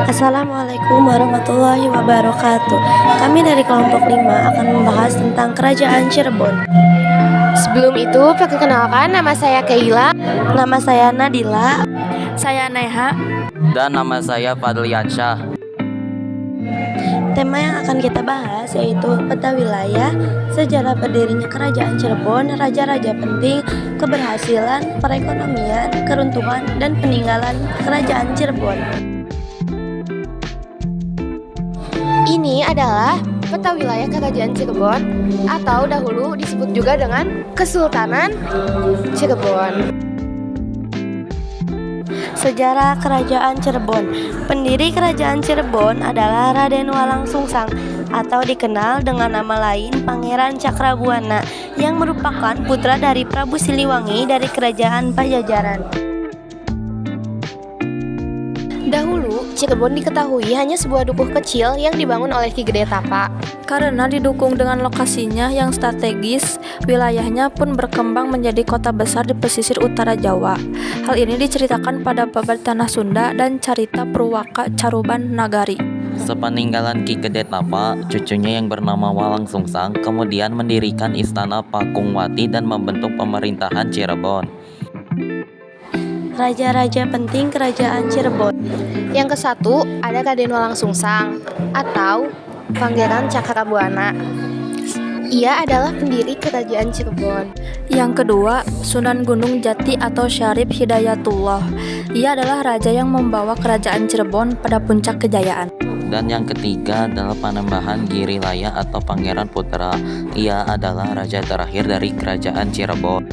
Assalamualaikum warahmatullahi wabarakatuh. Kami dari kelompok 5 akan membahas tentang Kerajaan Cirebon. Sebelum itu, perkenalkan nama saya Keila. Nama saya Nadila. Saya Neha. Dan nama saya Fadliansyah. Tema yang akan kita bahas yaitu peta wilayah, sejarah berdirinya Kerajaan Cirebon, raja-raja penting, keberhasilan, perekonomian, keruntuhan, dan peninggalan Kerajaan Cirebon. Ini adalah peta wilayah Kerajaan Cirebon atau dahulu disebut juga dengan Kesultanan Cirebon. Sejarah Kerajaan Cirebon. Pendiri Kerajaan Cirebon adalah Raden Walang Sungsang atau dikenal dengan nama lain Pangeran Cakrabuana yang merupakan putra dari Prabu Siliwangi dari Kerajaan Pajajaran. Dahulu, Cirebon diketahui hanya sebuah dukuh kecil yang dibangun oleh Ki Gede Tapa. Karena didukung dengan lokasinya yang strategis, wilayahnya pun berkembang menjadi kota besar di pesisir utara Jawa. Hal ini diceritakan pada Babad Tanah Sunda dan Carita Purwaka Caruban Nagari. Sepeninggalan Ki Gede Tapa, cucunya yang bernama Walang Sungsang kemudian mendirikan istana Pakungwati dan membentuk pemerintahan Cirebon. Raja-raja penting Kerajaan Cirebon. Yang ke-1 ada Raden Walang Sungsang atau Pangeran Cakrabuana. Ia adalah pendiri Kerajaan Cirebon. Yang kedua, Sunan Gunung Jati atau Syarif Hidayatullah. Ia adalah raja yang membawa Kerajaan Cirebon pada puncak kejayaan. Dan yang ketiga adalah Panembahan Girilaya atau Pangeran Putra. Ia adalah raja terakhir dari Kerajaan Cirebon.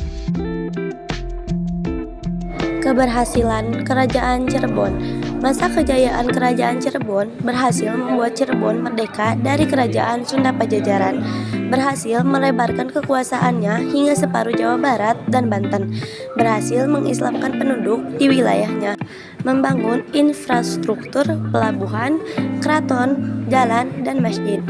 Keberhasilan Kerajaan Cirebon. Masa kejayaan Kerajaan Cirebon berhasil membuat Cirebon merdeka dari Kerajaan Sunda Pajajaran, berhasil melebarkan kekuasaannya hingga separuh Jawa Barat dan Banten, berhasil mengislamkan penduduk di wilayahnya, membangun infrastruktur pelabuhan, keraton, jalan, dan masjid.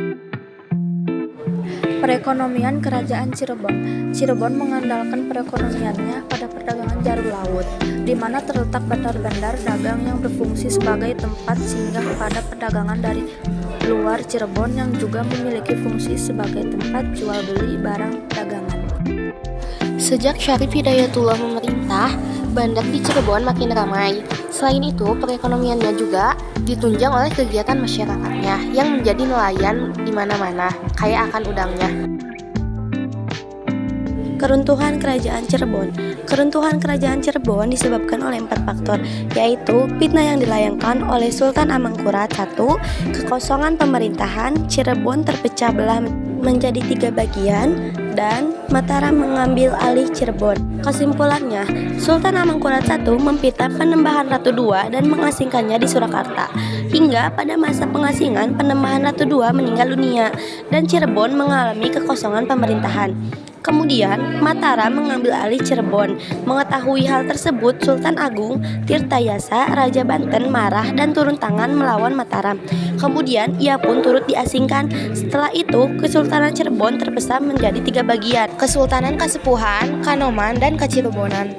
Perekonomian Kerajaan Cirebon. Cirebon mengandalkan perekonomiannya pada perdagangan jarum laut, di mana terletak bandar-bandar dagang yang berfungsi sebagai tempat singgah pada perdagangan dari luar Cirebon yang juga memiliki fungsi sebagai tempat jual beli barang dagangan. Sejak Syarif Hidayatullah memerintah, bandar di Cirebon makin ramai. Selain itu, perekonomiannya juga ditunjang oleh kegiatan masyarakatnya yang menjadi nelayan di mana-mana, kaya akan udangnya. Keruntuhan Kerajaan Cirebon. Keruntuhan Kerajaan Cirebon disebabkan oleh 4 faktor, yaitu fitnah yang dilayangkan oleh Sultan Amangkurat I, kekosongan pemerintahan, Cirebon terpecah belah menjadi 3 bagian, dan Mataram mengambil alih Cirebon. Kesimpulannya, Sultan Amangkurat I meminta Panembahan Ratu II dan mengasingkannya di Surakarta. Hingga pada masa pengasingan, Panembahan Ratu II meninggal dunia dan Cirebon mengalami kekosongan pemerintahan. Kemudian, Mataram mengambil alih Cirebon. Mengetahui hal tersebut, Sultan Agung Tirtayasa, Raja Banten, marah dan turun tangan melawan Mataram. Kemudian, ia pun turut diasingkan. Setelah itu, Kesultanan Cirebon terpecah menjadi 3 bagian: Kesultanan Kasepuhan, Kanoman, dan Kacirebonan.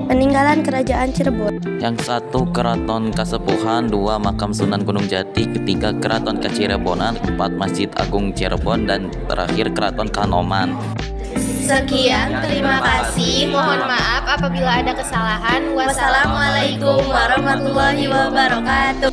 Peninggalan Kerajaan Cirebon. Yang 1 Keraton Kasepuhan, 2 Makam Sunan Gunung Jati, 3 Keraton Kacirebonan, 4 Masjid Agung Cirebon, dan terakhir Keraton Kanoman. Sekian, terima kasih. Mohon maaf apabila ada kesalahan. Wassalamualaikum warahmatullahi wabarakatuh.